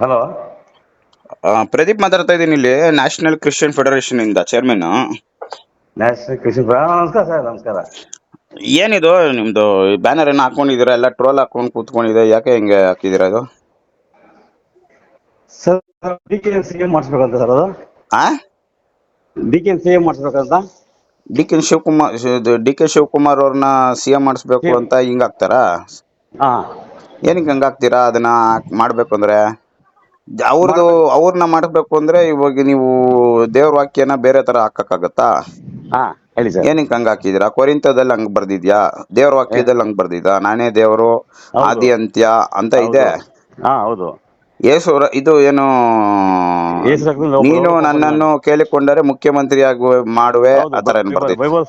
Hello. Pradeep ಮಾತಾಡ್ತಾ ಇದ್ದೀನಿ ಇಲ್ಲಿ ನ್ಯಾಷನಲ್ ಕ್ರಿಶ್ಚಿಯನ್ ಫೆಡರೇಷನ್ ಇಂದ ಚೇರ್ಮನ್. ನ್ಯಾಷನಲ್ ಕೃಷಿ ನಮಸ್ಕಾರ ಸರ್, ನಮಸ್ಕಾರ. ಏನಿದು ನಿಮ್ದು ಬ್ಯಾನರ್ ಏನೋ ಹಾಕೊಂಡಿದ್ದೀರಾ, ಎಲ್ಲ ಟ್ರೋಲ್ ಹಾಕೊಂಡು ಕೂತ್ಕೊಂಡಿದೆ, ಯಾಕೆ ಹಿಂಗೆ ಹಾಕಿದ್ದೀರಾ ಇದು? Sir, D K C M ಮಾಡಿಸ್ಬೇಕಂತ ಸರ್. ಅದು ಆ ಡಿ ಕೆ ಸಿ ಎಂ ಮಾಡಿಸ್ಬೇಕಂತ. ಡಿ ಕೆ ಶಿವಕುಮಾರ್ ಅವ್ರನ್ನ ಸಿ ಎಂ ಮಾಡಿಸ್ಬೇಕು ಅಂತ ಹಿಂಗ್ ಹಾಕ್ತಾರಾ? ಹಾಂ, ಏನಕ್ಕೆ ಹಂಗ ಹಾಕ್ತೀರಾ? ಅದನ್ನ ಮಾಡ್ಬೇಕು ಅಂದ್ರೆ ಅವ್ರದ್ದು ಅವ್ರನ್ನ ಮಾಡ್ಬೇಕು ಅಂದ್ರೆ ಇವಾಗ ನೀವು ದೇವ್ರ ವಾಕ್ಯನ ಬೇರೆ ತರ ಹಾಕಕ್ಕಾಗತ್ತಾ? ಹಾಂ, ಹೇಳಿ ಸರ್. ಏನಕ್ಕೆ ಹಂಗ ಹಾಕಿದಿರಾ? ಕೊರಿಂಥದಲ್ಲಿ ಹಂಗ್ ಬರ್ದಿದ್ಯಾ? ದೇವ್ರ ವಾಕ್ಯದಲ್ಲಿ ಹಂಗ್ ಬರ್ದಿದ್ಯಾ? ನಾನೇ ದೇವರು, ಹೌದು, ಆದಿ ಅಂತ್ಯ ಅಂತ ಇದೆ. ಹೌದು. ಹಾಂ, ಹೌದು. ಯೇಸು ಇದು ಏನು, ಯೇಸು ರಕ್ತದಿಂದ ನೀನು ಲೋಕ ಪಾಪ ನನ್ನನ್ನು ಕೇಳಿಕೊಂಡರೆ ಮುಖ್ಯಮಂತ್ರಿ ಮಾಡುವೆ, ಹೌದು. ಆತರ ಏನ್ ಬರ್ದಿದೆ? ಬೈಬಲ್